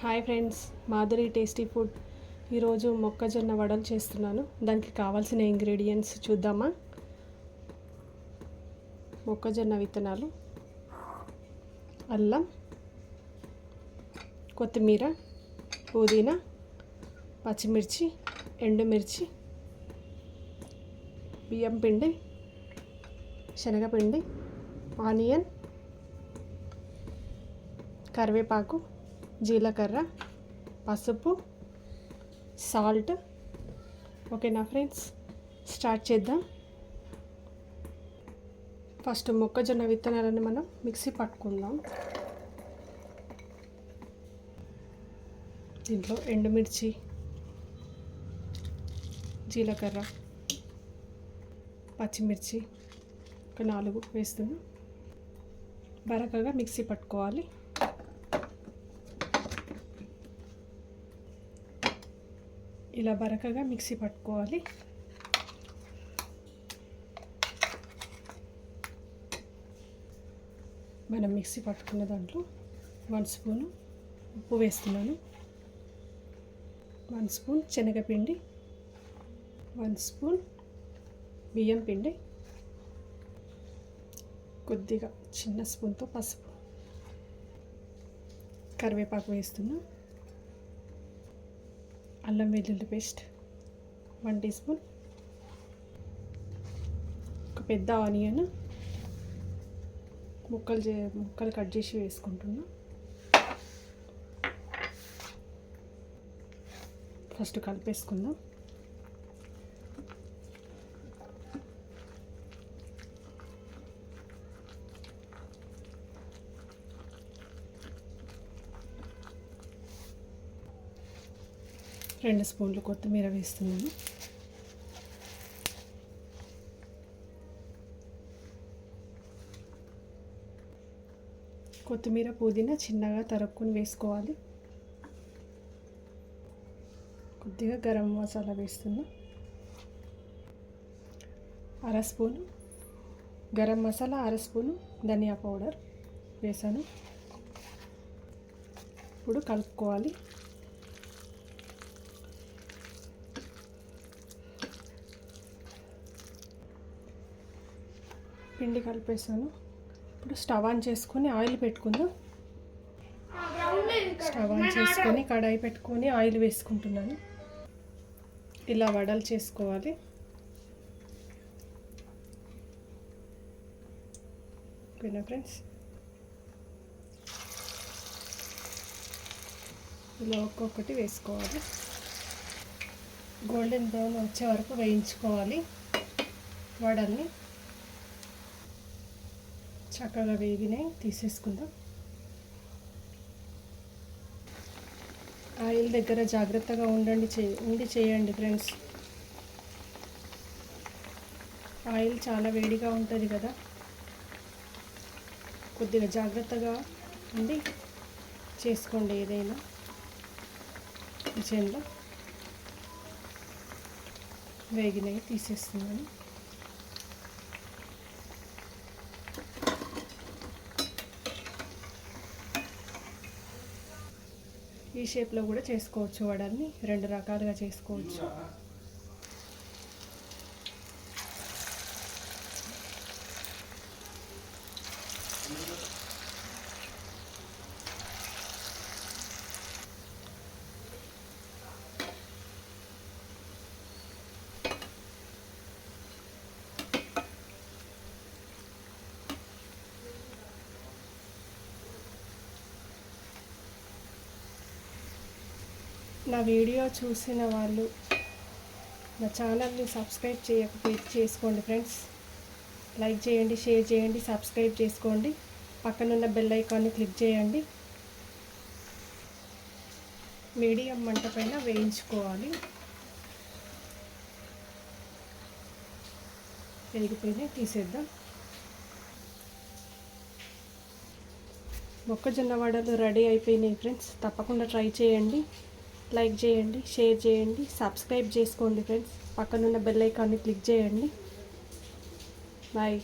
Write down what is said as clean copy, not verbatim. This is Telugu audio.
Hi friends, Madhuri tasty food. ఈరోజు మొక్కజొన్న వడలు చేస్తున్నాను. దానికి కావాల్సిన ఇంగ్రీడియంట్స్ చూద్దామా. మొక్కజొన్న విత్తనాలు, అల్లం, కొత్తిమీర, పుదీనా, పచ్చిమిర్చి, ఎండుమిర్చి, బియ్యం పిండి, శనగపిండి, ఆనియన్, కరివేపాకు, జీలకర్ర, పసుపు, సాల్ట్. ఓకేనా ఫ్రెండ్స్, స్టార్ట్ చేద్దాం. ఫస్ట్ మొక్కజొన్న విత్తనాలను మనం మిక్సీ పట్టుకుందాం. దీంట్లో ఎండుమిర్చి, జీలకర్ర, పచ్చిమిర్చి ఒక 4 వేస్తున్నాం. బరకగా మిక్సీ పట్టుకోవాలి. ఇలా బరకగా మిక్సీ పట్టుకోవాలి. మనం మిక్సీ పట్టుకున్న దాంట్లో 1 స్పూను ఉప్పు వేస్తున్నాను, 1 స్పూన్ శనగపిండి, 1 స్పూన్ బియ్యం పిండి, కొద్దిగా చిన్న స్పూన్తో పసుపు, కరివేపాకు వేస్తున్నా, అల్లం వెల్లుల్లి పేస్ట్ 1 టీ స్పూన్, ఒక పెద్ద ఆనియన్ ముక్కలు కట్ చేసి వేసుకుంటున్నా. ఫస్ట్ కలిపేసుకుందాం. రెండు స్పూన్లు కొత్తిమీర వేస్తున్నాను. కొత్తిమీర, పుదీనా చిన్నగా తరుక్కొని వేసుకోవాలి. కొద్దిగా గరం మసాలా వేస్తున్నా, 1/2 స్పూను గరం మసాలా, 1/2 స్పూను ధనియా పౌడర్ వేసాను. ఇప్పుడు కలుపుకోవాలి. పిండి కలిపేసాను. ఇప్పుడు స్టవ్ ఆన్ చేసుకొని ఆయిల్ పెట్టుకుందాం. స్టవ్ ఆన్ చేసుకొని కడాయి పెట్టుకొని ఆయిల్ వేసుకుంటున్నాను. ఇలా వడలు చేసుకోవాలి. ఓకేనా ఫ్రెండ్స్, ఇలా ఒక్కొక్కటి వేసుకోవాలి. గోల్డెన్ బ్రౌన్ వచ్చే వరకు వేయించుకోవాలి. వడల్ని చక్కగా వేగినాయి, తీసేసుకుందాం. ఆయిల్ దగ్గర జాగ్రత్తగా ఉండి చేయండి ఫ్రెండ్స్. ఆయిల్ చాలా వేడిగా ఉంటుంది కదా, కొద్దిగా జాగ్రత్తగా ఉండి చేసుకోండి ఏదైనా కిచెన్లో. వేగినాయి, తీసేస్తున్నాను. ఈ షేప్లో కూడా చేసుకోవచ్చు. వడల్ని 2 రకాలుగా చేసుకోవచ్చు. నా వీడియో చూసిన వాళ్ళు నా ఛానల్ని సబ్స్క్రైబ్ చేయకపోతే చేసుకోండి ఫ్రెండ్స్. లైక్ చేయండి, షేర్ చేయండి, సబ్స్క్రైబ్ చేసుకోండి. పక్కనున్న బెల్ ఐకాన్ని క్లిక్ చేయండి. మీడియం మంట పైన వేయించుకోవాలి. వేగిపోయినాయి, తీసేద్దాం. మొక్కజొన్న వడలు రెడీ అయిపోయినాయి ఫ్రెండ్స్. తప్పకుండా ట్రై చేయండి. లైక్ చేయండి, షేర్ చేయండి, సబ్స్క్రైబ్ చేసుకోండి ఫ్రెండ్స్. పక్కనున్న బెల్ ఐకాన్ని క్లిక్ చేయండి. బాయ్.